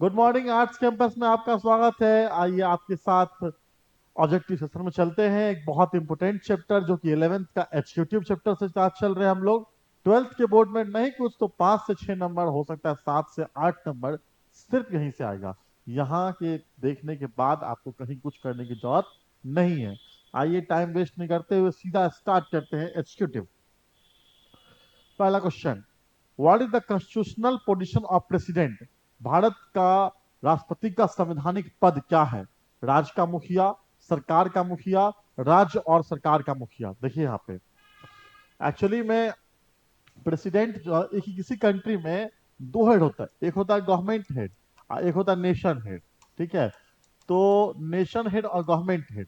Good morning arts campus में आपका स्वागत है। आइए आपके साथ ऑब्जेक्टिव सेशन में चलते हैं। एक बहुत इंपॉर्टेंट चैप्टर जो कि 11th का एग्जीक्यूटिव चैप्टर से साथ चल रहे हैं हम लोग। 12th के बोर्ड में नहीं कुछ तो 5 से 6 नंबर, हो सकता है 7 से 8 नंबर सिर्फ यहीं से आएगा। यहाँ के देखने के बाद आपको कहीं कुछ करने की जरूरत नहीं है। आइए टाइम वेस्ट नहीं करते हुए सीधा स्टार्ट करते हैं एग्जीक्यूटिव। पहला question, what is the constitutional position of president? Bharat का राष्ट्रपति का संवैधानिक पद क्या है? राज्य का मुखिया, सरकार का मुखिया, राज्य और सरकार का मुखिया। देखिए यहाँ पे एक्चुअली में प्रेसिडेंट एक ही किसी कंट्री में दो हेड होता है। एक होता है गवर्नमेंट हेड और एक होता है नेशन हेड। ठीक है, तो नेशन हेड और गवर्नमेंट हेड,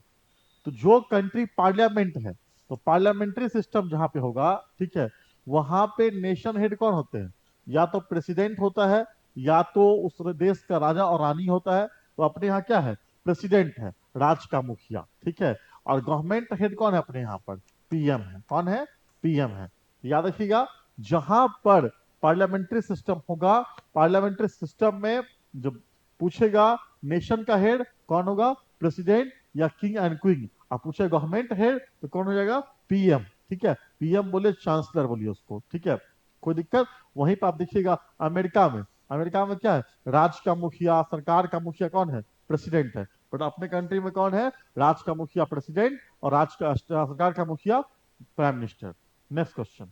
तो जो कंट्री पार्लियामेंट है तो पार्लियामेंट्री सिस्टम जहां पे होगा, ठीक है, वहां पे नेशन हेड कौन होते हैं? या तो प्रेसिडेंट होता है या तो उस देश का राजा और रानी होता है। तो अपने यहाँ क्या है? प्रेसिडेंट है, राज्य का मुखिया। ठीक है, और गवर्नमेंट हेड कौन है अपने यहाँ पर? पीएम है। कौन है? पीएम है। याद रखिएगा, जहां पर पार्लियामेंट्री सिस्टम होगा, पार्लियामेंट्री सिस्टम में जब पूछेगा नेशन का हेड कौन होगा, प्रेसिडेंट या किंग एंड क्वीन। आप पूछे गवर्नमेंट हेड तो कौन हो जाएगा? पीएम। ठीक है, पीएम बोले चांसलर बोलिए उसको। ठीक है, कोई दिक्कत? वहीं पर आप देखिएगा अमेरिका में, अमेरिका में क्या है? राज्य का मुखिया, सरकार का मुखिया कौन है? प्रेसिडेंट है। बट अपने कंट्री में कौन है? राज्य का मुखिया प्रेसिडेंट और राज्य का सरकार का मुखिया prime minister. Next question,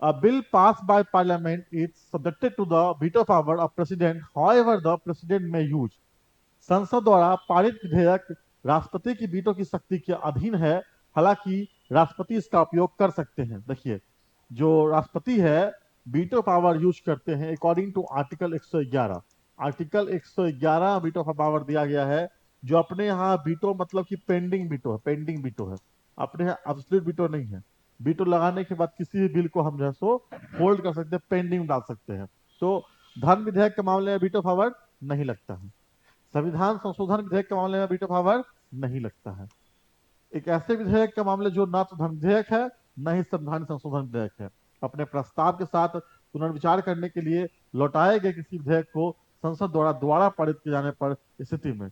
a bill passed by parliament is subjected to the veto power of president, however the president may use। संसद द्वारा पारित विधेयक राष्ट्रपति की वीटो की शक्ति के अधीन है, हालांकि राष्ट्रपति इसका उपयोग कर सकते हैं। देखिए, जो राष्ट्रपति है वीटो पावर यूज करते हैं according to article 111। Article 111 veto का पावर दिया गया है। जो अपने यहाँ वीटो मतलब कि पेंडिंग वीटो है, पेंडिंग वीटो है। अपने यहाँ एब्सोल्यूट वीटो नहीं है। वीटो लगाने के बाद किसी भी बिल को हम जो है सो होल्ड कर सकते हैं, पेंडिंग डाल सकते हैं। तो धन विधेयक के मामले में वीटो पावर नहीं लगता है। संविधान संशोधन विधेयक के मामले में वीटो पावर नहीं लगता है। एक ऐसे विधेयक के मामले जो ना तो धन विधेयक है न ही संविधान संशोधन विधेयक है, अपने प्रस्ताव के साथ पुनर्विचार करने के लिए लौटाए गए किसी विधेयक को संसद द्वारा दोबारा पारित किए जाने पर स्थिति में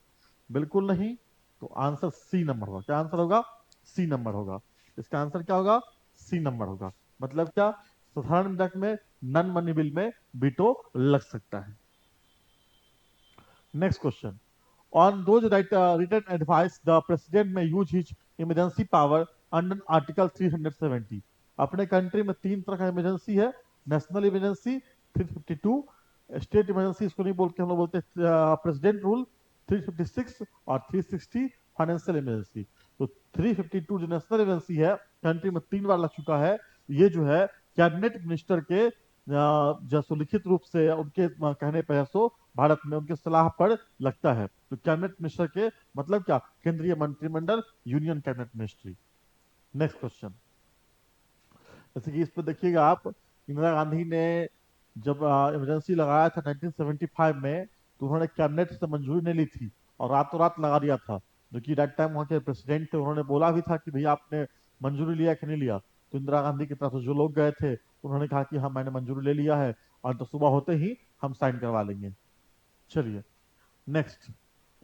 बिल्कुल नहीं। तो आंसर सी नंबर होगा। क्या आंसर होगा? सी नंबर होगा। इसका आंसर क्या होगा? सी नंबर होगा। मतलब क्या? साधारण विधेयक में, नन मनी बिल में वीटो लग सकता है। Next question, on those written advice the president may use his emergency power under article 370। अपने कंट्री में तीन तरह का इमरजेंसी है। नेशनल इमरजेंसी 352, स्टेट इमरजेंसी इसको नहीं बोलते, हम लोग बोलते हैं प्रेसिडेंट रूल 356 और 360 फाइनेंशियल इमरजेंसी। तो 352 जो नेशनल इमरजेंसी है, कंट्री में 3 बार लग चुका है। ये जो है कैबिनेट मिनिस्टर के जो लिखित रूप से उनके कहने पर सो भारत में उनके सलाह पर लगता है। तो कैबिनेट मिनिस्टर के मतलब क्या? केंद्रीय मंत्रिमंडल, union cabinet ministry. Next question, जैसे कि इस पर देखिएगा आप, इंदिरा गांधी ने जब इमरजेंसी लगाया था 1975 में, तो उन्होंने कैबिनेट से मंजूरी नहीं ली थी और रातों रात लगा दिया था। जो कि दैट टाइम वहाँ के प्रेसिडेंट थे, उन्होंने बोला भी था कि भैया आपने मंजूरी लिया कि नहीं लिया। तो इंदिरा गांधी की तरफ से जो लोग गए थे उन्होंने कहा कि हाँ मैंने मंजूरी ले लिया है और तो सुबह होते ही हम साइन करवा लेंगे। चलिए next,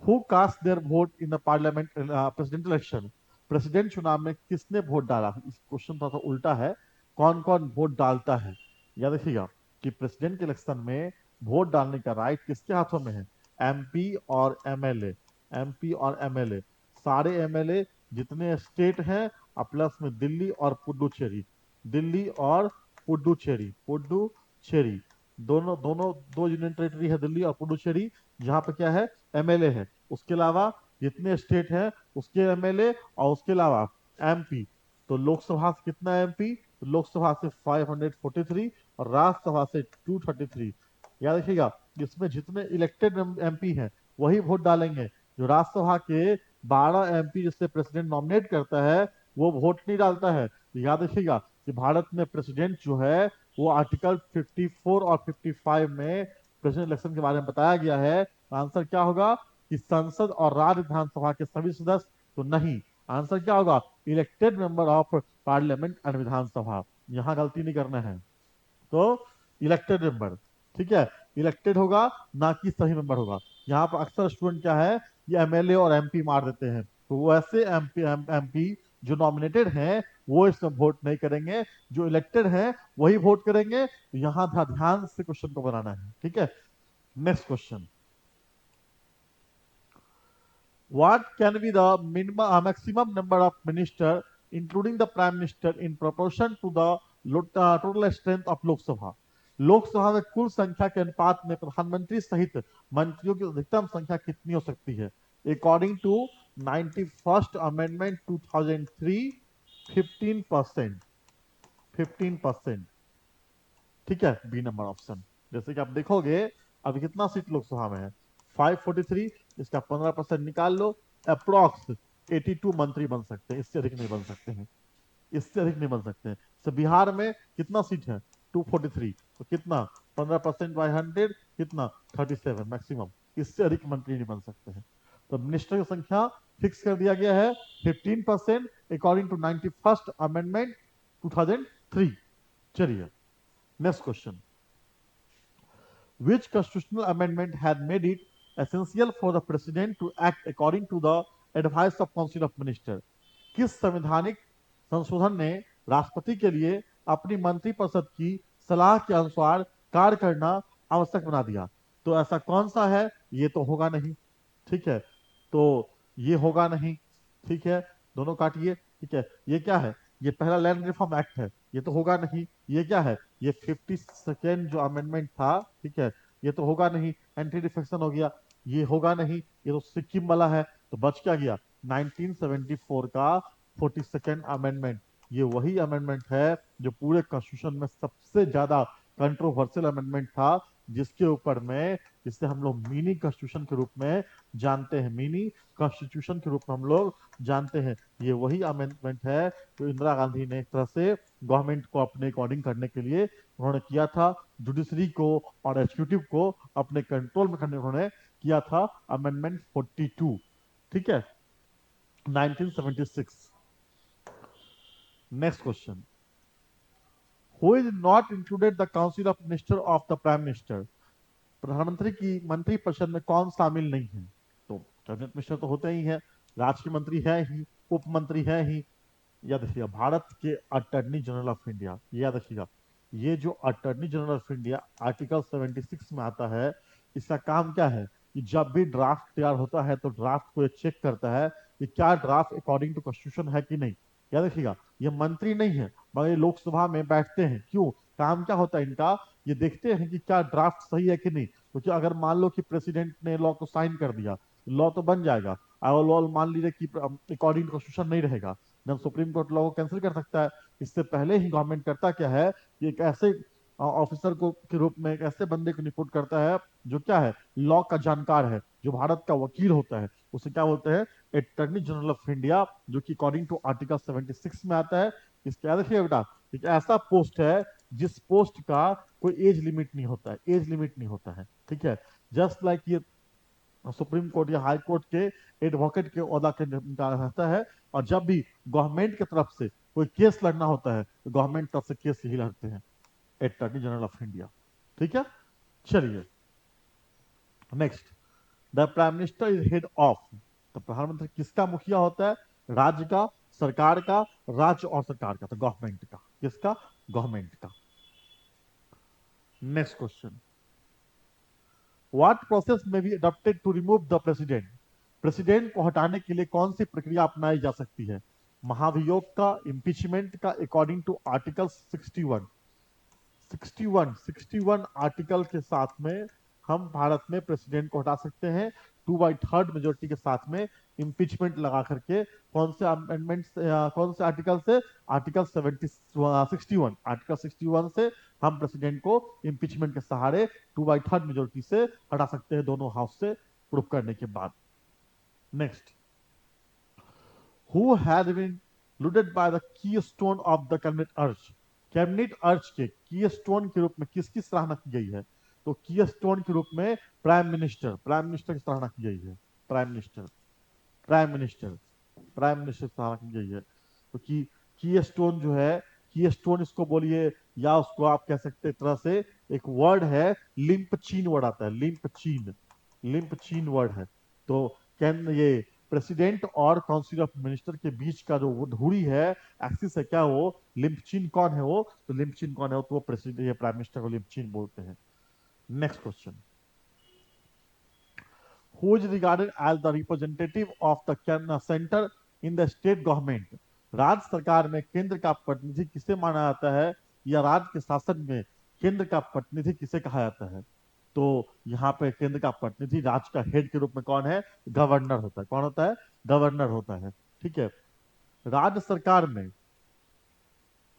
who cast their vote in the parliament president election? President चुनाव में किसने वोट डाला? इस क्वेश्चन थोड़ा सा उल्टा है। कौन कौन वोट डालता है? याद रखिएगा कि प्रेसिडेंट के इलेक्शन में वोट डालने का राइट किसके हाथों में है? एमपी और एमएलए। एमपी और एमएलए, सारे एमएलए जितने स्टेट हैं प्लस में दिल्ली और पुडुचेरी, दिल्ली और पुडुचेरी, पुडुचेरी, दोनों दोनों दो यूनियन टेरिटरी है दिल्ली और पुडुचेरी, जहाँ पे क्या है? एमएलए है। उसके अलावा जितने स्टेट हैं उसके एमएलए और उसके अलावा एमपी। तो लोकसभा से कितना एमपी? तो लोकसभा से 543 और राज्यसभा से 233। याद रखिएगा, इसमें जितने इलेक्टेड एमपी हैं वही वोट डालेंगे। जो राज्यसभा के 12 एमपी जिससे प्रेसिडेंट नॉमिनेट करता है वो वोट नहीं डालता है। तो याद रखिएगा कि भारत में प्रेसिडेंट जो है वो आर्टिकल 54 और 55 में प्रेसिडेंट इलेक्शन के बारे में बताया गया है। तो आंसर क्या होगा? कि संसद और राज्य विधानसभा के सभी सदस्य। तो नहीं, आंसर क्या होगा? Elected member of parliament and Vidhan Sabha. यहाँ गलती नहीं करना है। तो इलेक्टेड मेंबर। ठीक है, इलेक्टेड होगा, ना कि सही मेंबर होगा। यहाँ पर अक्सर स्टूडेंट क्या है, ये एमएलए और एमपी मार देते हैं, तो वो ऐसे एमपी जो नॉमिनेटेड हैं वो इसमें वोट नहीं करेंगे, जो इलेक्टेड हैं वही वोट करेंगे। तो यहाँ ध्यान से क्वेश्चन को बनाना है, ठीक है। Next question, what can be the minimum maximum number of minister including the prime minister in proportion to the total strength of Lok Sabha? Lok Sabha में कुल संख्या के अनुपात में प्रधानमंत्री सहित मंत्रियों की अधिकतम संख्या कितनी हो सकती है? According to 91st amendment 2003, 15%। 15%, ठीक है, बी नंबर ऑप्शन। जैसे कि आप देखोगे अभी कितना सीट लोकसभा में है, 543, इसका 15% निकाल लो, अप्रोक्स 82 मंत्री बन सकते हैं, इससे अधिक नहीं बन सकते हैं, इससे अधिक नहीं बन सकते हैं। तो बिहार में कितना सीट है, 243, तो कितना 15% बाई 100, कितना 37 मैक्सिमम, इससे अधिक मंत्री नहीं बन सकते हैं। तो मिनिस्टर की संख्या फिक्स कर दिया गया है 15% अकॉर्डिंग टू 91st अमेंडमेंट 2003। चलिए next question, which constitutional amendment had made it essential for the president to act according to the advice of council of minister? किस संवैधानिक संशोधन ने राष्ट्रपति के लिए अपनी मंत्रिपरिषद की सलाह के अनुसार कार्य करना आवश्यक बना दिया? तो ऐसा कौन सा है, ये तो होगा नहीं, ठीक है, तो ये होगा नहीं, ठीक है, दोनों काटिए, ठीक है। ये क्या है, ये पहला लैंड रिफॉर्म एक्ट है, ये तो होगा नहीं। ये क्या है, ये 52nd जो अमेंडमेंट था, ठीक है, ये तो होगा नहीं। एंटी डिफेक्शन हो गया, ये होगा नहीं, ये तो सिक्किम वाला है। तो बच क्या गया, 1974 का 42nd अमेंडमेंट। ये वही अमेंडमेंट है जो पूरे कॉन्स्टिट्यूशन में सबसे ज्यादा कंट्रोवर्शियल अमेंडमेंट था, जिसके ऊपर में, जिसे हम लोग मिनी कॉन्स्टिट्यूशन के रूप में जानते हैं, मिनी कॉन्स्टिट्यूशन के रूप में हम लोग जानते हैं। ये वही अमेंडमेंट है जो इंदिरा गांधी ने एक तरह से गवर्नमेंट को अपने अकॉर्डिंग करने के लिए उन्होंने किया था, जुडिशरी को और एग्जीक्यूटिव को अपने कंट्रोल में करने उन्होंने किया था, अमेंडमेंट 42, ठीक है, 1976। Next question, who is not included the council of minister of the prime minister? प्रधानमंत्री की मंत्रिपरिषद में कौन शामिल नहीं है? तो कैबिनेट मिनिस्टर तो होते ही है, राष्ट्रीय मंत्री है ही, उप मंत्री है ही। याद रखिएगा, भारत के अटर्नी जनरल ऑफ इंडिया, याद रखिएगा, ये जो attorney general of India article 76 में आता है, इसका काम क्या है कि जब भी ड्राफ्ट तैयार होता है तो ड्राफ्ट को ये चेक करता है कि क्या ड्राफ्ट अकॉर्डिंग टू कॉन्स्टिट्यूशन है कि नहीं। याद रखिएगा, ये मंत्री नहीं है मगर ये लोकसभा में बैठते हैं, क्यों, काम क्या होता है इनका, ये देखते हैं कि क्या ड्राफ्ट सही है कि नहीं। क्योंकि अगर मान लो कि प्रेसिडेंट ने लॉ को साइन कर दिया, लॉ तो बन जाएगा, और लॉ मान लीजिए कि अकॉर्डिंग टू कॉन्स्टिट्यूशन नहीं रहेगा, जब सुप्रीम कोर्ट लॉ को कैंसिल कर सकता है। इससे पहले ही गवर्नमेंट करता क्या है कि एक ऐसे ऑफिसर को के रूप में एक ऐसे बंदे को निपुट करता है जो क्या है, लॉ का जानकार है, जो भारत का वकील होता है, उसे क्या बोलते हैं, अटॉर्नी जनरल ऑफ इंडिया, जो कि अकॉर्डिंग टू आर्टिकल 76 में आता है। इसके याद रखिए बेटा, एक ऐसा पोस्ट है जिस पोस्ट का कोई एज लिमिट नहीं होता है, एज लिमिट नहीं होता है, ठीक है। जस्ट लाइक ये सुप्रीम कोर्ट या हाई कोर्ट के एडवोकेट के ओहदा के रहता है, और जब भी गवर्नमेंट की तरफ से कोई केस लड़ना होता है तो गवर्नमेंट तरफ से केस ही लड़ते हैं, अटॉर्नी जनरल ऑफ इंडिया, ठीक है। चलिए next, the prime minister is head of, तो प्रधानमंत्री किसका मुखिया होता है, राज्य का, सरकार का, राज्य और सरकार का, तो गवर्नमेंट का, किसका, गवर्नमेंट का। Next question, what process may be adopted to remove the president? President को हटाने के लिए कौन सी प्रक्रिया अपनाई जा सकती है? महाभियोग का, इम्पीचमेंट का, अकॉर्डिंग टू आर्टिकल 61, 61 आर्टिकल के साथ में हम भारत में प्रेसिडेंट को हटा सकते हैं 2/3 मेजोरिटी के साथ में, इम्पीचमेंट लगा करके। कौन से अमेंडमेंट, कौन से आर्टिकल से, आर्टिकल 61, आर्टिकल 61 से हम प्रेसिडेंट को इम्पीचमेंट के सहारे 2/3 मेजोरिटी से हटा सकते हैं, दोनों हाउस से प्रूव करने के बाद। Next, who had been looted by the keystone of the cabinet arch? Cabinet urge के की स्टोन के रूप में किसकी सराहना की गई है? तो की स्टोन के रूप में प्राइम मिनिस्टर, प्राइम मिनिस्टर की सराहना की गई है, prime minister, prime minister, prime minister की सराहना की गई है। तो की स्टोन जो है, की स्टोन इसको बोलिए या उसको आप कह सकते हैं एक तरह से एक वर्ड है लिम्पचीन वर्ड आता है, लिम्पचीन, लिम्पचीन वर्ड है। तो कैन ये प्रेसिडेंट और काउंसिल ऑफ मिनिस्टर के बीच का जो वो धुरी है, एक्सिस है, क्या वो लिम्पचीन कौन है वो, तो लिम्पचीन कौन है वो, तो वो प्रेसिडेंट या प्राइम मिनिस्टर को लिम्पचीन बोलते हैं। Next question, who is regarded as the representative of the center in the state government? राज्य सरकार में केंद्र का प्रतिनिधि किसे माना जाता है, या राज्य के शासन में केंद्र का प्रतिनिधि किसे कहा जाता है? तो यहाँ पे केंद्र का प्रतिनिधि राज्य का हेड के रूप में कौन है, गवर्नर होता है। कौन होता है, गवर्नर होता है। ठीक है। राज्य सरकार में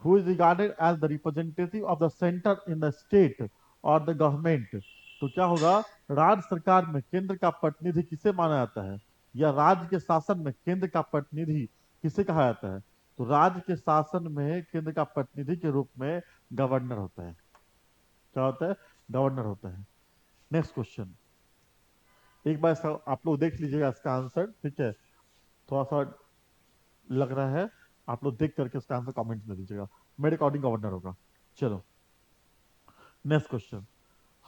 who is regarded as the representative of the center in the state or the government, तो क्या होगा, राज्य सरकार में केंद्र का प्रतिनिधि किसे माना जाता है, या राज्य के शासन में केंद्र का प्रतिनिधि किसे कहा जाता है? तो राज्य के शासन में केंद्र का प्रतिनिधि के रूप में गवर्नर होता है। क्या होता है, गवर्नर होता है। नेक्स्ट क्वेश्चन, एक बार आप लोग देख लीजिएगा इसका आंसर, ठीक है, थोड़ा सा लग रहा है, आप लोग देख करके इसका आंसर कमेंट में दीजिएगा। मेरे अकॉर्डिंग गवर्नर होगा। चलो next question,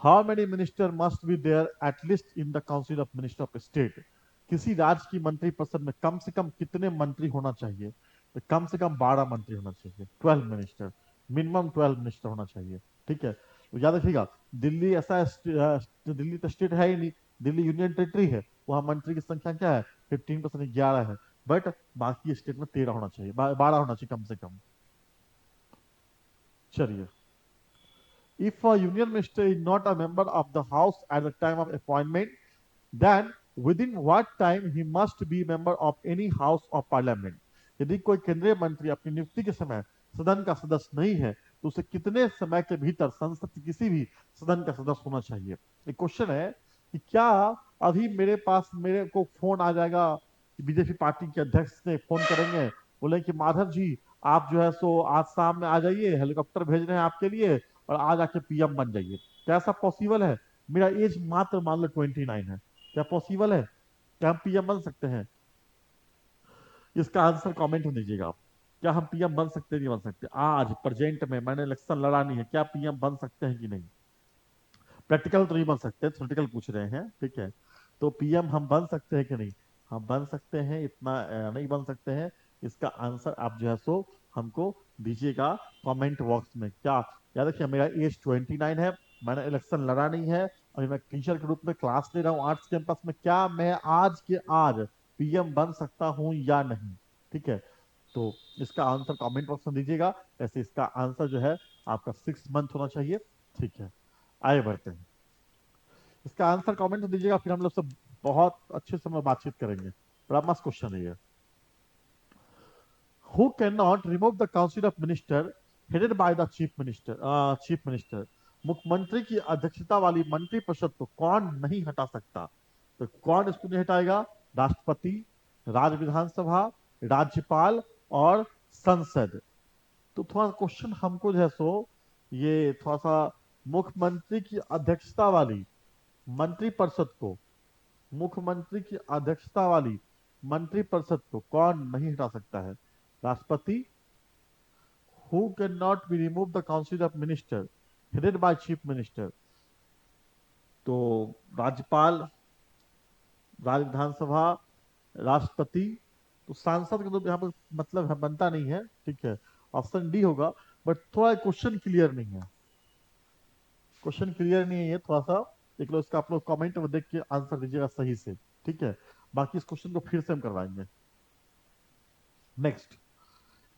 how many minister must be there at least in the council of minister of state? किसी राज्य की मंत्रिपरिषद में कम से कम कितने मंत्री होना चाहिए? तो कम से कम 12 मंत्री होना चाहिए, 12 मिनिस्टर, मिनिमम 12 मिनिस्टर होना चाहिए। ठीक है, तो याद रखिएगा, दिल्ली ऐसा दिल्ली तो स्टेट है ही नहीं, दिल्ली यूनियन टेरिटरी है, वहां मंत्री की संख्या क्या है, 15%, 11 है। बट बाकी स्टेट में 13 होना चाहिए, 12 होना चाहिए कम से कम। चलिए, if a union minister is not a member of the house at the time of appointment, then within what time he must be member of any house of parliament? यदि कोई केंद्रीय मंत्री अपनी नियुक्ति के समय सदन का सदस्य नहीं है, तो उसे कितने समय के भीतर संसद के किसी भी सदन का सदस्य होना चाहिए? एक क्वेश्चन है कि क्या अभी मेरे पास मेरे को फोन आ जाएगा, बीजेपी पार्टी के अध्यक्ष ने फोन करेंगे, बोले कि माधव जी आप जो है सो आज शाम में आ जाइए, हेलीकॉप्टर भेज रहे हैं आपके लिए, और आज आके पीएम बन जाइए। क्या ऐसा पॉसिबल है? मेरा एज मात्र मान लो 29 है, क्या पॉसिबल है, क्या हम पीएम बन सकते हैं? इसका आंसर कमेंट में दीजिएगा आप। क्या हम पीएम बन सकते हैं, नहीं बन सकते? आज प्रेजेंट में मैंने इलेक्शन लड़ा नहीं है, क्या पीएम बन सकते हैं कि नहीं? प्रैक्टिकल तो नहीं बन सकते, थ्योरेटिकल पूछ रहे हैं, ठीक है। तो पीएम हम बन सकते हैं कि नहीं? हम बन सकते हैं, इतना नहीं बन सकते हैं। इसका आंसर आप जो है सो हमको दीजिएगा कमेंट बॉक्स में। क्या, याद रखिए मेरा एज 29 है, मैंने इलेक्शन लड़ा नहीं है, अभी मैं टीचर के रूप में क्लास ले रहा हूँ आर्ट्स कैंपस में। क्या मैं आज के आज पीएम बन सकता हूँ या नहीं? ठीक है, तो इसका आंसर कमेंट बॉक्स में दीजिएगा। ऐसे इसका आंसर जो है आपका 6 मंथ होना चाहिए। ठीक है, आगे बढ़ते हैं। इसका आंसर कमेंट में दीजिएगा, फिर हम लोग सब बहुत अच्छे से बातचीत करेंगे। बड़ा मस्त क्वेश्चन है ये। Who can not remove the council of minister headed by the chief minister? मुख्यमंत्री की अध्यक्षता वाली मंत्रिपरिषद को कौन नहीं हटा सकता? तो कौन इसको नहीं हटाएगा? राष्ट्रपति, राज्य विधानसभा, राज्यपाल और संसद। तो थोड़ा क्वेश्चन हमको जो है सो ये थोड़ा सा, मुख्यमंत्री की अध्यक्षता वाली मंत्रिपरिषद को, मुख्यमंत्री की अध्यक्षता वाली मंत्रिपरिषद को कौन नहीं हटा सकता है? राष्ट्रपति, who can not be remove the council of minister headed by chief minister? तो राज्यपाल, राज्य विधानसभा, राष्ट्रपति। तो सांसद का तो यहाँ पर मतलब है, बनता नहीं है, ठीक है, ऑप्शन डी होगा। बट थोड़ा क्वेश्चन क्लियर नहीं है, क्वेश्चन क्लियर नहीं है ये थोड़ा सा, देख लो इसका, आप लोग कमेंट में देख के आंसर दीजिएगा सही से। ठीक है, बाकी इस क्वेश्चन को फिर से हम करवाएंगे। Next,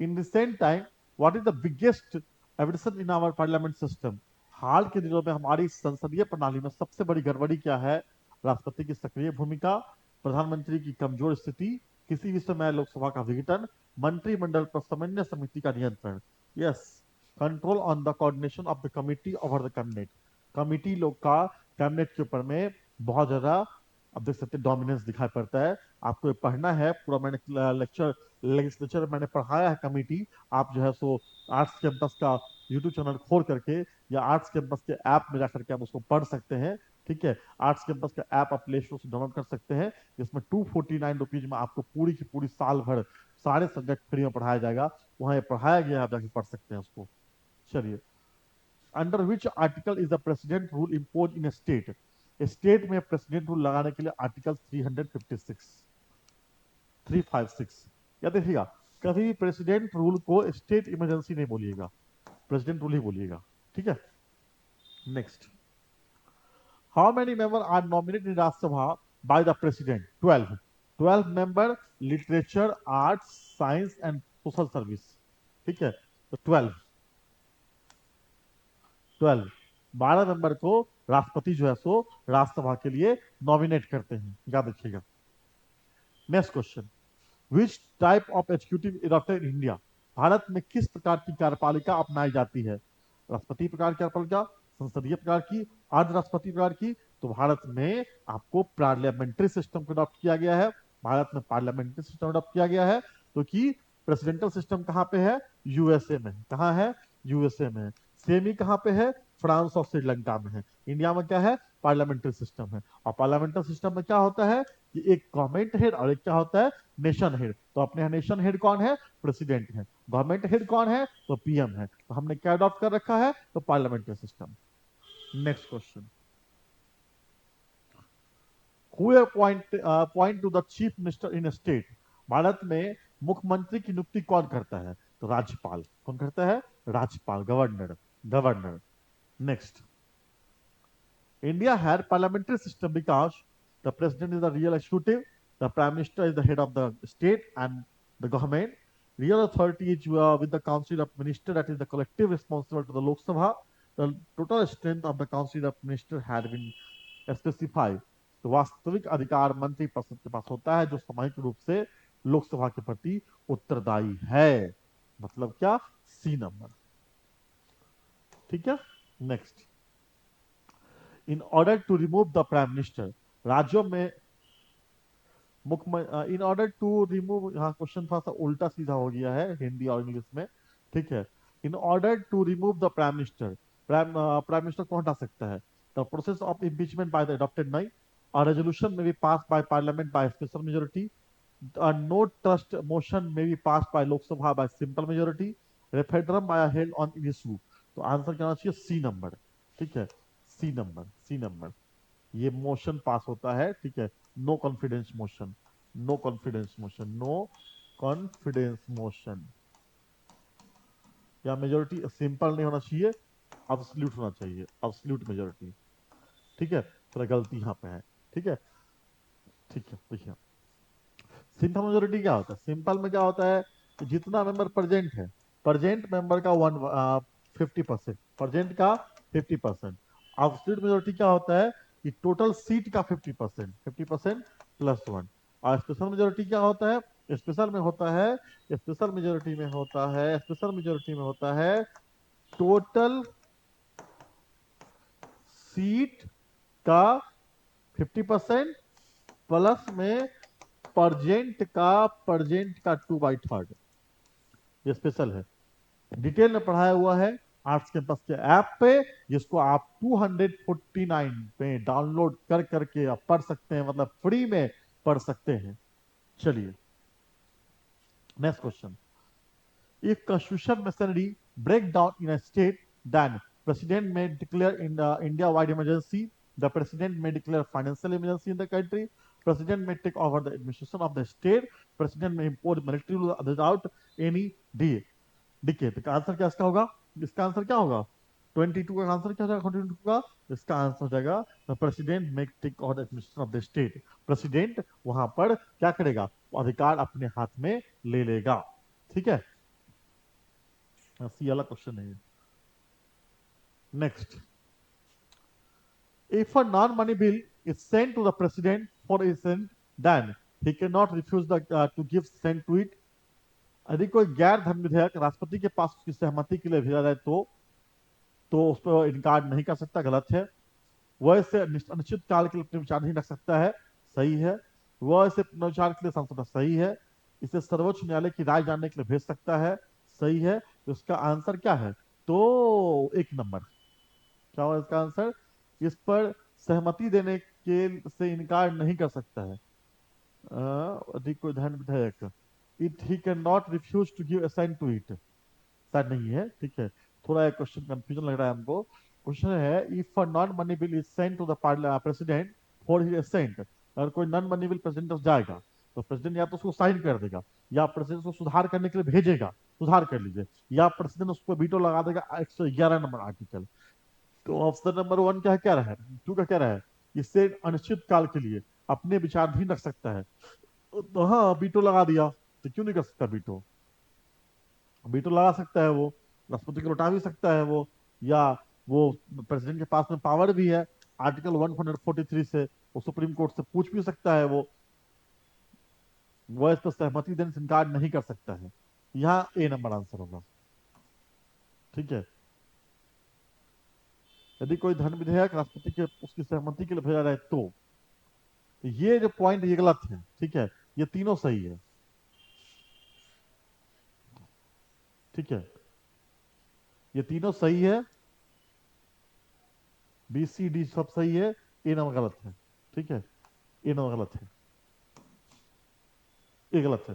in recent time what is the biggest evidence in our parliament system? हाल के दिनों में हमारी संसदीय प्रणाली में सबसे बड़ी गड़बड़ी क्या है? राष्ट्रपति की सक्रिय भूमिका, प्रधानमंत्री की कमजोर स्थिति, किसी भी समय लोकसभा का विघटन, मंत्रिमंडल पर समन्वय समिति का नियंत्रण। Yes, control on the coordination of the committee over the cabinet. Committee लोग का कैबिनेट के ऊपर में बहुत ज्यादा, अब देख सकते हैं, डोमिनेंस दिखाई पड़ता है। आपको ये पढ़ना है पूरा, मैंने लेजिस्लेचर मैंने पढ़ाया है कमिटी। आप जो है सो आर्ट्स कैंपस का यूट्यूब चैनल खोल करके या आर्ट्स कैंपस के ऐप में जाकर के आप उसको पढ़ सकते हैं। ठीक है, आर्ट्स कैंपस का ऐप आप प्ले स्टोर से डाउनलोड कर सकते हैं, जिसमें 249 रुपीज में आपको पूरी की पूरी साल भर सारे सब्जेक्ट फ्री में पढ़ाया जाएगा। वहां ये पढ़ाया गया है, आप जाके पढ़ सकते हैं उसको। चलिए under which article is the president rule impose in state? State में प्रेसिडेंट रूल लगाने के लिए आर्टिकल 356 356 या देखिएगा, कभी भी प्रेसिडेंट रूल को स्टेट इमरजेंसी नहीं बोलिएगा, प्रेसिडेंट रूल ही बोलिएगा। ठीक है, next. How many member are nominated in Rajya Sabha by the president? 12। 12 member, literature, arts, science and social service. ठीक है, तो 12 12 12 नंबर को राष्ट्रपति जो है सो राज्यसभा के लिए नॉमिनेट करते हैं, याद रखिएगा। Next question, which type of executive adopted in India? Bharat में किस प्रकार की कार्यपालिका अपनाई जाती है? राष्ट्रपति प्रकार की कार्यपालिका, संसदीय प्रकार की, अर्ध राष्ट्रपति प्रकार की? तो भारत में आपको पार्लियामेंट्री सिस्टम को अडॉप्ट किया गया है। भारत में पार्लियामेंट्री सिस्टम अडॉप्ट किया गया है, तो कि प्रेसिडेंटल सिस्टम कहाँ पे है? यूएसए में। कहाँ है? यूएसए में। सेमी कहाँ पे है? फ्रांस और श्रीलंका में है। इंडिया में क्या है? पार्लियामेंट्री सिस्टम है। और पार्लियामेंट्री सिस्टम में क्या होता है कि एक गवर्नमेंट हेड और एक क्या होता है? Nation head. तो अपने यहाँ नेशन हेड कौन है? प्रेसिडेंट है। गवर्नमेंट हेड कौन है? तो पीएम है। तो हमने क्या अडॉप्ट कर रखा है? तो parliamentary system. Next question, who upon two the chief minister in state? Bharat में मुख्यमंत्री की नियुक्ति कौन करता है? तो राज्यपाल। कौन करता है? राज्यपाल, governor. Governor. Next, India had parliamentary system because the president is the real executive, the prime minister is the head of the state and the government. Real authority is with the council of minister, that is the collective responsible to the Lok Sabha. The total strength of the council of minister had been specified. तो वास्तविक अधिकार मंत्री परिषद के पास होता है, जो सामूहिक रूप से लोकसभा के प्रति उत्तरदायी है। मतलब क्या? C number. ठीक है, next. In order to remove the prime minister, राज्यों में मुख्य इन ऑर्डर टू रिमूव, यहाँ क्वेश्चन थोड़ा सा उल्टा सीधा हो गया है हिंदी और इंग्लिश में। ठीक है, in order to remove the prime minister, prime minister को हटा सकता है। The process of impeachment by the adopted नहीं, और रेजोल्यूशन में be pass by parliament by special majority, no trust motion में be pass by Lok Sabha by simple majority, referendum by held on issue. तो answer क्या होना चाहिए? C number. ठीक है, सी नंबर, सी नंबर। ये मोशन पास होता है। ठीक है, no confidence motion, no confidence motion, no confidence motion. या मेजोरिटी सिंपल नहीं होना चाहिए, अब्सोल्यूट होना चाहिए, अब्सोल्यूट मेजोरिटी। ठीक है, थोड़ा गलती यहाँ पे है। ठीक है, ठीक है, देखिए सिंपल मेजोरिटी क्या होता है? सिंपल में क्या होता है कि जितना मेंबर प्रेजेंट है, प्रेजेंट मेंबर का 50%, प्रेजेंट का 50%। एब्सोल्यूट मेजोरिटी क्या होता है कि टोटल सीट का 50%, 50% प्लस वन। और स्पेशल मेजोरिटी क्या होता है? स्पेशल में होता है, स्पेशल मेजोरिटी में होता है, स्पेशल मेजोरिटी में होता है टोटल सीट का 50% प्लस में परजेंट का 2/3। ये स्पेशल है, डिटेल में पढ़ाया हुआ है आर्ट्स कैंपस के ऐप पे, जिसको आप 249 पे डाउनलोड कर करके आप पढ़ सकते हैं, मतलब फ्री में पढ़ सकते हैं। चलिए next question, if constitution machinery break down in a state, then president may declare in the India wide emergency, the president may declare financial emergency in the country, president may take over the administration of the state, president may impose military rule without any decay। तो answer क्या इसका होगा? इसका answer क्या होगा? 22 का answer क्या हो जाएगा? 22 का इसका आंसर हो जाएगा the president make take over administration of the state. President वहां पर क्या करेगा? अधिकार अपने हाथ में ले लेगा। ठीक है, सी वाला क्वेश्चन है। Next, if a non money bill is sent to the president for assent, then he can not refuse the to give assent to it. यदि कोई गैर धन विधेयक राष्ट्रपति के पास उसकी सहमति के लिए भेजा जाए तो उस पर इनकार नहीं कर सकता, गलत है। वह इसे अनिश्चित काल के लिए अपने विचार नहीं रख सकता है, सही है। वह इसे पुनर्विचार के लिए संसद, सही है। इसे सर्वोच्च न्यायालय की राय जानने के लिए भेज सकता है, सही है। तो इसका आंसर क्या है? तो एक नंबर। क्या होगा इसका आंसर? इस पर सहमति देने के से इनकार नहीं कर सकता है अधिक कोई धन विधेयक, it he can not refuse to give assign to it, शायद नहीं है। ठीक है, थोड़ा एक क्वेश्चन कंफ्यूजन लग रहा है हमको। क्वेश्चन है, if a non money bill is sent to the president for his assent, अगर कोई नॉन मनी बिल प्रेसिडेंट तक जाएगा तो प्रेसिडेंट या तो उसको साइन कर देगा, या प्रेसिडेंट उसको सुधार करने के लिए भेजेगा, सुधार कर लीजिए, या प्रेसिडेंट उस पर वीटो लगा देगा 111 नंबर आर्टिकल। तो ऑप्शन नंबर वन क्या है, क्या रहा है, टू का क्या रहा है, इससे अनिश्चित काल के लिए अपने विचाराधीन रख सकता है। तो हाँ, वीटो लगा दिया, तो क्यों नहीं कर सकता वीटो, वीटो लगा सकता है वो, राष्ट्रपति को लौटा भी सकता है वो, या वो प्रेसिडेंट के पास में पावर भी है आर्टिकल 143 से, वो सुप्रीम कोर्ट से पूछ भी सकता है वो इस पर सहमति देने से इनकार नहीं कर सकता है। यहाँ ए नंबर आंसर होगा। ठीक है, यदि कोई धन विधेयक राष्ट्रपति के उसकी सहमति के लिए भेजा जाए तो ये जो पॉइंट ये गलत है। ठीक है, ये तीनों सही है। ठीक है, ये तीनों सही है, बी सी डी सब सही है, ए नंबर गलत है। ठीक है, ए नंबर गलत है, ये गलत है।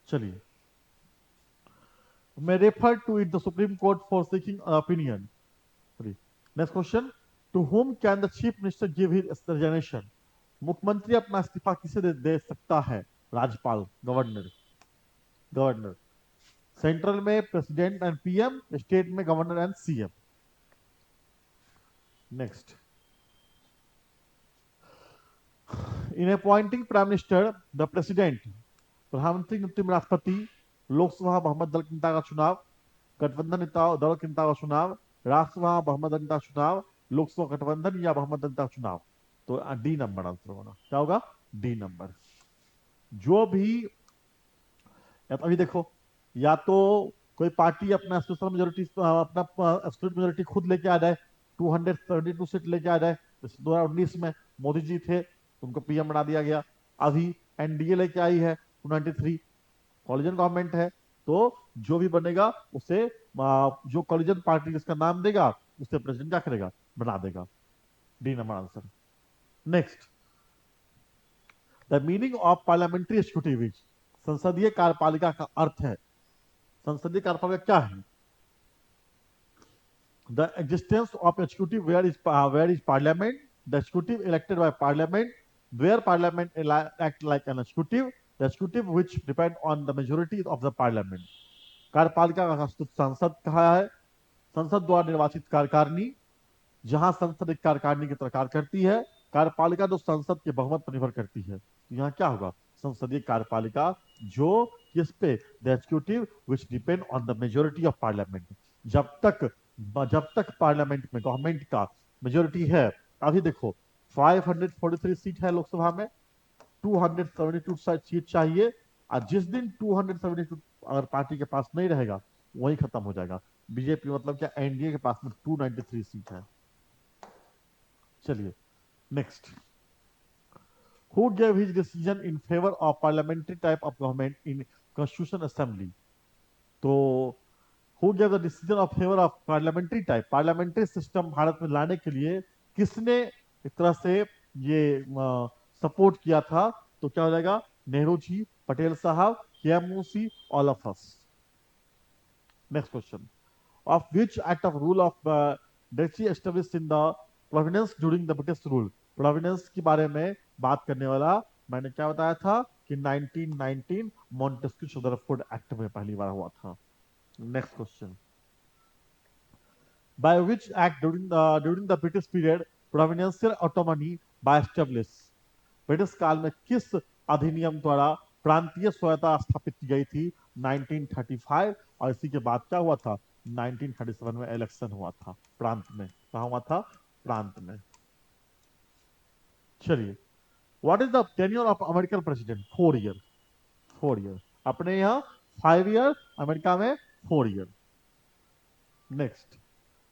चलिए, may refer to it the Supreme Court for seeking an opinion. Sorry. Next question. To whom can the Chief Minister give his resignation? मुख्यमंत्री अपना इस्तीफा किसे दे सकता है? राज्यपाल, गवर्नर, गवर्नर। सेंट्रल में प्रेसिडेंट एंड पीएम, स्टेट में governor and CM. Next, in appointing prime minister the president, प्रधानमंत्री नियुक्ति में राष्ट्रपति, लोकसभा बहुमत दल की नेता का चुनाव, गठबंधन नेता दल की नेता का चुनाव, राज्यसभा बहुमत दल नेता का चुनाव, लोकसभा गठबंधन या बहुमत दल नेता का चुनाव। तो डी नंबर आंसर होगा, क्या होगा, डी नंबर। जो भी, या तो अभी देखो, या तो कोई पार्टी अपना स्पेशल मेजोरिटी, अपना एब्सोल्यूट मेजोरिटी खुद लेके आ जाए, 272 सीट लेके आ जाए, जैसे 2019 में मोदी जी थे, उनको पीएम बना दिया गया। अभी एनडीए लेके आई है 293, कॉलिजन गवर्नमेंट है, तो जो भी बनेगा उसे जो कॉलिजन पार्टी जिसका नाम देगा उसे प्रेसिडेंट क्या करेगा, बना देगा। D number answer. Next, the meaning of parliamentary executive is, संसदीय कार्यपालिका का अर्थ है, संसदीय कार्यपालिका क्या है? The existence of executive where is parliament, the executive elected by parliament, where parliament act like an executive, the executive which depend on the majority of the parliament. कार्यपालिका का संस्तुत संसद कहा है, संसद द्वारा निर्वाचित कार्यकारिणी, जहां संसद एक कार्यकारिणी की तरह कार्य करती है, कार्यपालिका जो संसद के बहुमत पर निर्भर करती है। तो यहाँ क्या होगा, संसदीय कार्यपालिका जो किस पे, the executive which depend on the majority of parliament. जब तक जब तक पार्लियामेंट में गवर्नमेंट का मेजोरिटी है, अभी देखो 543 सीट है लोकसभा में, 272 सीट चाहिए, और जिस दिन 272 अगर पार्टी के पास नहीं रहेगा वही खत्म हो जाएगा। बीजेपी मतलब क्या, एनडीए के पास में 293 सीट है। चलिए, next, who gave his decision in favour of parliamentary type of government in constitution assembly. तो who gave the decision of favour of parliamentary type, parliamentary system Bharat में लाने के लिए किसने एक तरह से ये सपोर्ट किया था? तो क्या हो जाएगा, नेहरू जी, पटेल साहब, KMOC, all of us. Next question, of which act of rule of Deci established in the province during the British rule। Providence के बारे में बात करने वाला मैंने क्या बताया था कि 1919 मॉन्टेस्क्यू शदरफोर्ड एक्ट में पहली बार हुआ था। Next question, by which act during the British period provincial autonomy by established, British काल में किस अधिनियम द्वारा प्रांतीय स्वायत्ता स्थापित की गई थी? 1935। और इसी के बाद क्या हुआ था, 1937 में इलेक्शन हुआ था प्रांत में। कहा हुआ था, प्रांत में। चलिए, what is the tenure of American president? 4 year, 4 year. अपने यहाँ 5 ईयर, अमेरिका में 4 year. Next,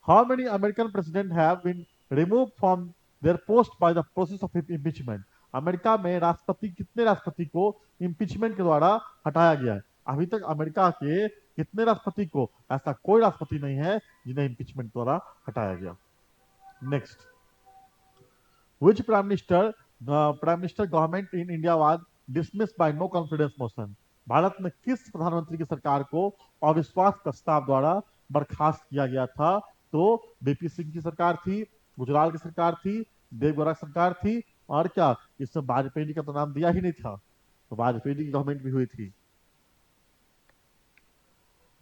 how many American president have been remove from their post by the process of impeachment. America में राष्ट्रपति, कितने राष्ट्रपति को इम्पीचमेंट के द्वारा हटाया गया है? अभी तक अमेरिका के कितने राष्ट्रपति को, ऐसा कोई राष्ट्रपति नहीं है जिन्हें इम्पीचमेंट द्वारा हटाया गया। Next, which prime minister government in India was dismiss by no confidence motion. Bharat में किस प्रधानमंत्री की सरकार को अविश्वास प्रस्ताव द्वारा बर्खास्त किया गया था, तो बीपी सिंह की सरकार थी, गुजराल की सरकार थी, देवगौड़ा की सरकार थी, और क्या इसमें वाजपेयी जी का तो नाम दिया ही नहीं था, तो वाजपेयी जी की गवर्नमेंट भी हुई थी।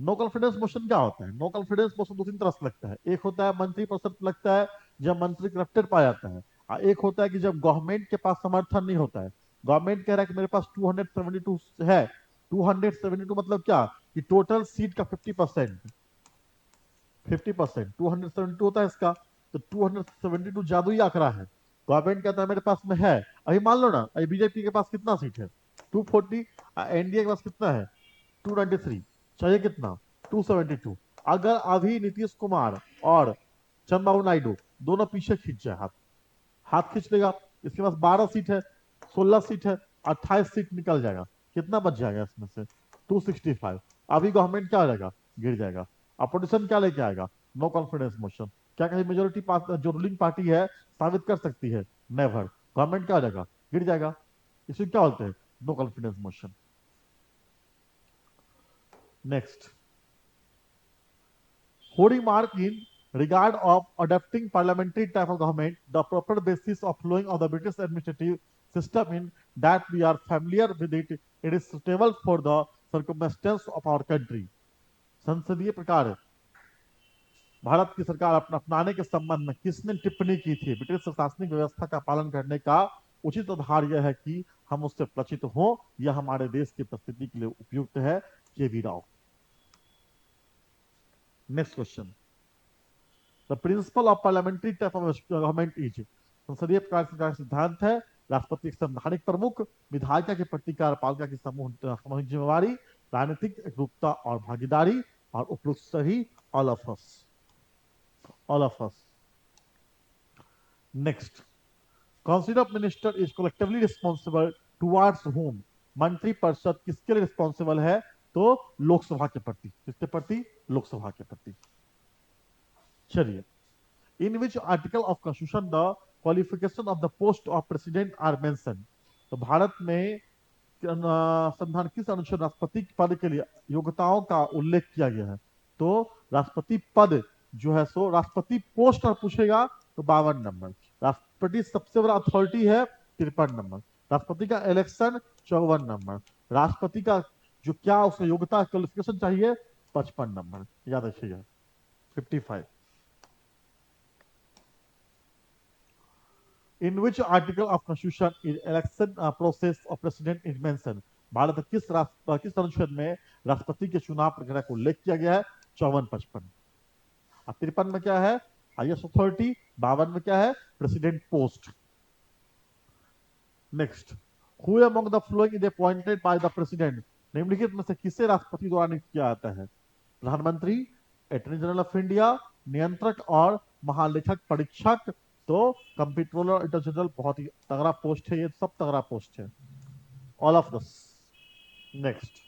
नो कॉन्फिडेंस मोशन क्या होता है? नो कॉन्फिडेंस मोशन दो तीन तरह से लगता है। एक होता है मंत्री परिषद लगता है जब मंत्री करप्टेड पाया जाता है, और एक होता है कि जब गवर्नमेंट के पास समर्थन नहीं होता है। गवर्नमेंट कह रहा है कि मेरे पास 272 है, 272 मतलब क्या कि टोटल सीट का 50%, 50% 272 होता है इसका, तो 272 जादुई आंकड़ा है। गवर्नमेंट कहता है मेरे पास में है, अभी मान लो ना, अभी बीजेपी के पास कितना सीट है? 240, एनडीए के पास कितना है? 293, चाहिए कितना? 272। अगर अभी नीतीश कुमार और चंद्रबाबू नायडू दोनों पीछे खींच जाए हाथ, हाथ खींच लेगा, इसके पास 12 सीट है, 16 सीट है, 28 सीट निकल जाएगा, कितना बच जाएगा इसमें से? 265। अभी गवर्नमेंट क्या हो जाएगा? गिर जाएगा। अपोजिशन क्या लेके आएगा? No confidence motion. क्या कहीं मेजोरिटी जो रूलिंग पार्टी है साबित कर सकती है? नेवर। गवर्नमेंट क्या हो जाएगा? गिर जाएगा। इसे क्या बोलते हैं? No confidence motion. Next, holding mark in regard of adopting parliamentary type of government, the proper basis of flowing of the British administrative system in that we are familiar with it, it is suitable for the circumstance of our country. संसदीय प्रकार भारत की सरकार अपनाने के संबंध में किसने टिप्पणी की थी? ब्रिटिश प्रशासनिक व्यवस्था का पालन करने का उचित आधार यह है कि हम उससे परिचित हों, यह हमारे देश की परिस्थिति के लिए उपयुक्त है। K V Rao. Next question, the principal of parliamentary type of government is, संसदीय प्रकार सरकार सिद्धांत है राष्ट्रपति एक संवैधानिक प्रमुख, विधायिका के प्रति कार्यपालिका की सामूहिक जिम्मेवारी, राजनीतिक एकरूपता और भागीदारी, और उपरोक्त सही all of us, all of us. Next, council of minister is collectively responsible towards home, मंत्री परिषद किसके लिए रिस्पॉन्सिबल है? तो लोकसभा के प्रति। किसके प्रति? लोकसभा के प्रति। चलिए, in which article of constitution the qualification of the post of president are mentioned, तो भारत में संविधान किस अनुच्छेद राष्ट्रपति पद के लिए योग्यताओं का उल्लेख किया गया है? तो राष्ट्रपति पद जो है सो राष्ट्रपति पोस्ट और पूछेगा तो 52 नंबर, राष्ट्रपति सबसे बड़ा अथॉरिटी है 53 नंबर, राष्ट्रपति का इलेक्शन 54 नंबर, राष्ट्रपति का जो क्या उसका योग्यता क्वालिफिकेशन चाहिए 55 नंबर, याद रखिएगा 55। In which article of constitution is election process of president is mentioned, Bharat किस अनुच्छेद में राष्ट्रपति के चुनाव प्रक्रिया को उल्लेख किया गया है? 54-55। 53 में क्या है? Highest authority. 52 में क्या है? President post. Next, who among the following is appointed by the president, निम्नलिखित में से किसे राष्ट्रपति द्वारा नियुक्त किया जाता है? प्रधानमंत्री, अटॉर्नी जनरल ऑफ इंडिया, नियंत्रक और महालेखक परीक्षक। तो कंप्ट्रोलर इंटर जनरल बहुत ही तगड़ा पोस्ट है, ये सब तगड़ा पोस्ट है। All of this. Next,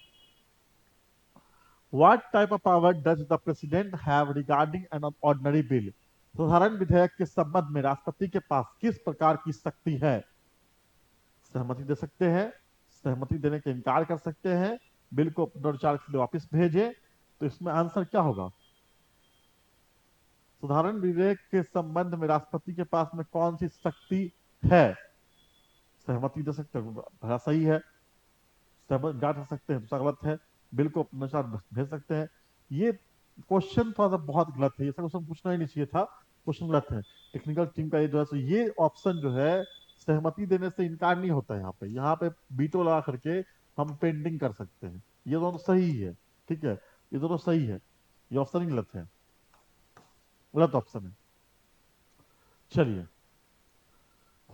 what type of power does the president have regarding an ordinary bill, साधारण विधेयक के संबंध में राष्ट्रपति के पास किस प्रकार की शक्ति है? सहमति दे सकते हैं, सहमति देने के इनकार कर सकते हैं, बिल को पुनर्विचार के लिए वापस भेजें। तो इसमें आंसर क्या होगा? साधारण विधेयक के संबंध में राष्ट्रपति के पास में कौन सी शक्ति है? सहमति दे सकते हैं, भरा सही है। सहमति डांट सकते हैं, दूसरा गलत है। बिल को अनुसार भेज सकते हैं। ये क्वेश्चन थोड़ा सा बहुत गलत है, ऐसा क्वेश्चन पूछना ही नहीं चाहिए था, क्वेश्चन गलत है। टेक्निकल टीम का ये जो है ये ऑप्शन जो है सहमति देने से इनकार नहीं होता है। यहाँ पे बीटो लगा करके हम पेंडिंग कर सकते हैं। ये दोनों सही है, ठीक है, ये दोनों सही है, ये ऑप्शन ही गलत है, गलत ऑप्शन है। चलिए,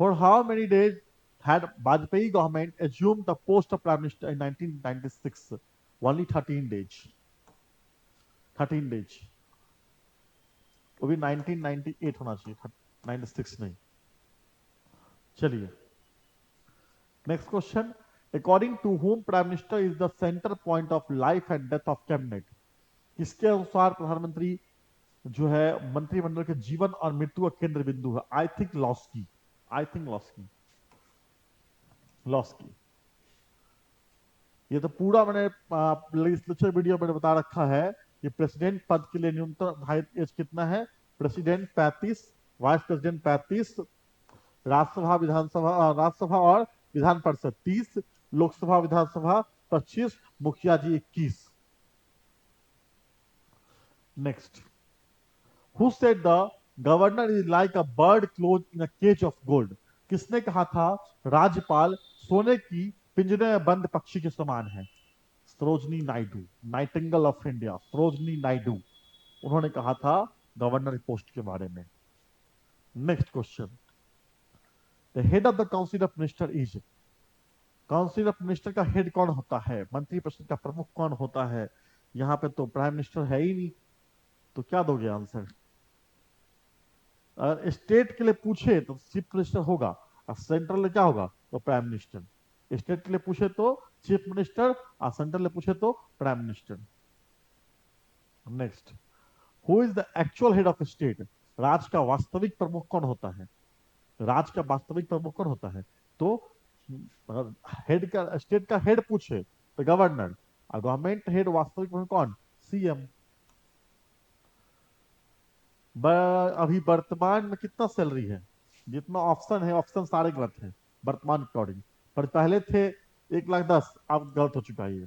for how many days had Vajpayee government assumed the post of prime minister in 1996? Only 13 days, 13 days। वो भी 1998 होना चाहिए, 96 नहीं। चलिए, next question, according to whom prime minister is the centre point of life and death of cabinet, किसके अनुसार प्रधानमंत्री जो है मंत्रिमंडल के जीवन और मृत्यु का केंद्र बिंदु है? I think Laski, I think Laski, Laski. ये तो पूरा मैंने लेक्चर वीडियो में बता रखा है कि प्रेसिडेंट पद के लिए न्यूनतम हाइट एज कितना है? प्रेसिडेंट 35, वाइस प्रेसिडेंट 35, राज्यसभा और विधान परिषद 30, लोकसभा विधानसभा 25, मुखिया जी 21। Next, who said the governor is like a bird close in a cage of gold? किसने कहा था राज्यपाल सोने की पिंजरे में बंद पक्षी के समान है? Sarojini Naidu, Nightingale of India, Sarojini Naidu, उन्होंने कहा था गवर्नर पोस्ट के बारे में। Next question, the head of the council of minister is? Council of minister का हेड कौन होता है? मंत्री परिषद का प्रमुख कौन होता है? यहाँ पे तो प्राइम मिनिस्टर है ही नहीं, तो क्या दोगे आंसर? अगर स्टेट के लिए पूछे तो चीफ मिनिस्टर होगा, और सेंट्रल में क्या होगा? तो प्राइम मिनिस्टर। स्टेट के लिए पूछे तो चीफ मिनिस्टर, और सेंट्रल में पूछे तो prime minister. Next, who is the actual head of state? राज्य का वास्तविक प्रमुख कौन होता है? राज्य का वास्तविक प्रमुख कौन होता है? तो हेड का, स्टेट का हेड पूछे तो गवर्नर, और गवर्नमेंट हेड वास्तविक प्रमुख कौन? सीएम। अभी वर्तमान में कितना सैलरी है? जितना ऑप्शन है, ऑप्शन सारे गलत हैं वर्तमान अकॉर्डिंग, पर पहले थे 1,10,000, अब गलत हो चुका है ये।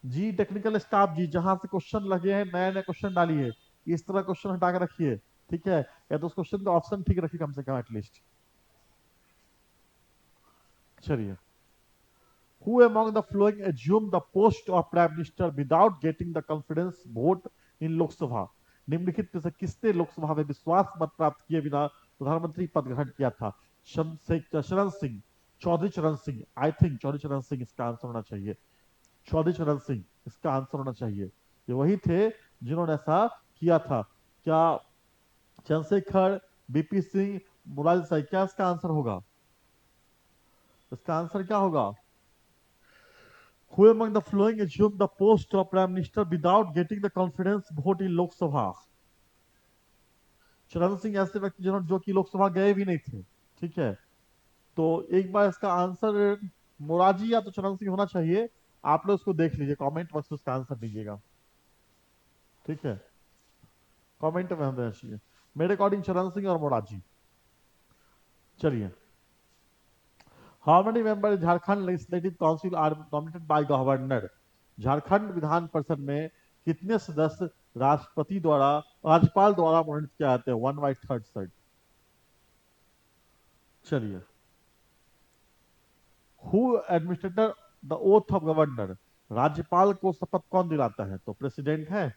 जी टेक्निकल स्टाफ जी, जहां से क्वेश्चन लगे हैं नए नए क्वेश्चन डालिए, इस तरह क्वेश्चन हटा के रखिए, ठीक है? या तो उस क्वेश्चन का ऑप्शन ठीक रखिए कम से कम एटलीस्ट। चलिए, who among the following assumed the post of prime minister without getting the confidence vote in Lok Sabha? निम्नलिखित में से किसने लोकसभा में विश्वास मत प्राप्त किए बिना प्रधानमंत्री पद ग्रहण किया था? शरण सिंह, चौधरी चरण सिंह, आई थिंक चौधरी चरण सिंह इसका आंसर होना चाहिए। चौधरी चरण सिंह इसका आंसर होना चाहिए। ये वही थे जिन्होंने ऐसा किया था। क्या चंद्रशेखर, बीपी सिंह, मुरारी देसाई? क्या इसका आंसर होगा? इसका आंसर क्या होगा? Who among the following assumed the post of prime minister without getting the confidence vote in Lok Sabha? चरण सिंह ऐसे व्यक्ति जिन्होंने, जो कि लोकसभा गए भी नहीं थे, ठीक है? तो एक बार इसका आंसर मोराजी या तो चरण सिंह होना चाहिए। आप लोग इसको देख लीजिए, कमेंट बॉक्स में इसका आंसर दीजिएगा, ठीक है? कमेंट में हमें चाहिए, मेरे अकॉर्डिंग चरण सिंह और मोराजी। चलिए, how many member Jharkhand legislative council are nominated by governor? Jharkhand विधान परिषद में कितने सदस्य राष्ट्रपति द्वारा, राज्यपाल द्वारा मनोनीत किए जाते हैं? 1/3। चलिए, who administrator the oath of governor? राज्यपाल को शपथ कौन दिलाता है? तो प्रेसिडेंट है,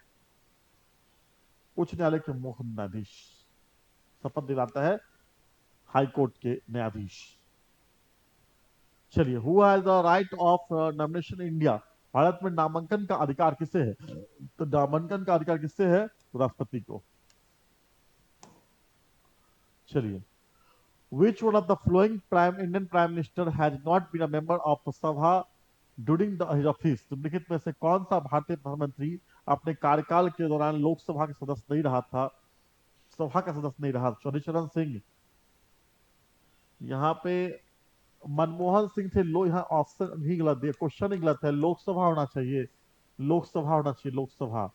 उच्च न्यायालय के मुख्य न्यायाधीश शपथ दिलाता है, हाईकोर्ट के न्यायाधीश। चलिए, who has the right of nomination India? Bharat में नामांकन का अधिकार किसे है? तो नामांकन का अधिकार किससे है? तो राष्ट्रपति को। चलिए, which one of the following Indian prime minister has not been a member of Sabha during his office? निम्नलिखित में से कौन सा भारतीय प्रधानमंत्री अपने कार्यकाल के दौरान लोकसभा के सदस्य नहीं रहा था, सभा का सदस्य नहीं रहा? चौधरी चरण सिंह, यहाँ पे मनमोहन सिंह थे। लो, यहाँ ऑप्शन ही गलत दिया, क्वेश्चन ही गलत है, लोकसभा होना चाहिए, लोकसभा होना चाहिए, लोकसभा,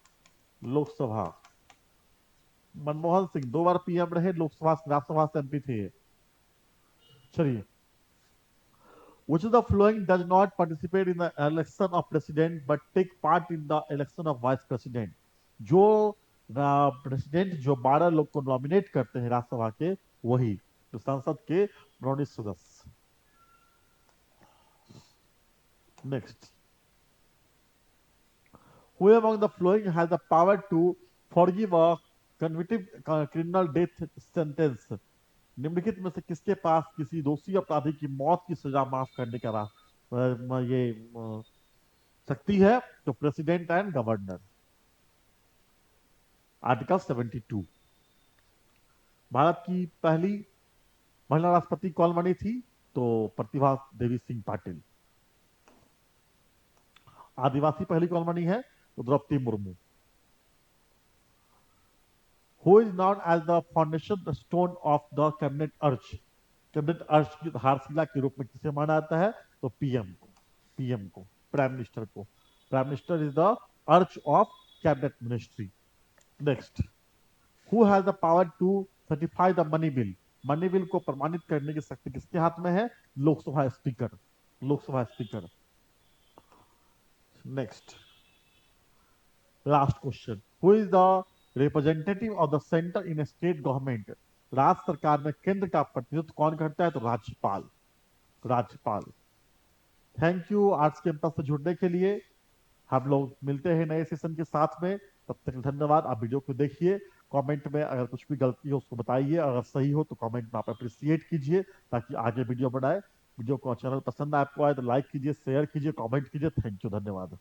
लोकसभा। मनमोहन सिंह 2 बार पीएम रहे, लोकसभा राज्यसभा से एमपी थे। चलिए, which of the following does not participate in the election of president but take part in the election of vice president? जो प्रेसिडेंट जो 12 लोग को नॉमिनेट करते हैं राज्यसभा के, वही जो संसद के मनोनीत सदस्य। Next, who among the following has the power to forgive a convicted criminal death sentence? निम्नलिखित में से किसके पास किसी दोषी अपराधी की मौत की सजा माफ करने का ये शक्ति है? तो president and governor. Article 72। Bharat की पहली महिला राष्ट्रपति कौन बनी थी? तो प्रतिभा देवी सिंह पाटिल। आदिवासी पहली कौन बनी है? तो Draupadi Murmu. Who is known as the foundation stone of the cabinet arch? Cabinet arch की आधारशिला के रूप में किसे माना जाता है? तो पीएम को, पीएम को, प्राइम मिनिस्टर को। Prime Minister is the arch of cabinet ministry. Next, who has the power to certify the money bill? Money bill को प्रमाणित करने की शक्ति किसके हाथ में है? Lok Sabha speaker, Lok Sabha speaker. Next, last question, who is the representative of the centre in state government? राज्य सरकार में केंद्र का प्रतिनिधित्व कौन करता है? तो राज्यपाल, राज्यपाल। थैंक यू आज के कैंपस से जुड़ने के लिए। हम लोग मिलते हैं नए सेशन के साथ में, तब तक धन्यवाद। आप वीडियो को देखिए, कमेंट में अगर कुछ भी गलती हो उसको बताइए, अगर सही हो तो कमेंट में आप अप्रिसिएट कीजिए ताकि आगे वीडियो बनाए। वीडियो को चैनल पसंद आपको आए तो लाइक कीजिए, शेयर कीजिए, कमेंट कीजिए। थैंक यू, धन्यवाद।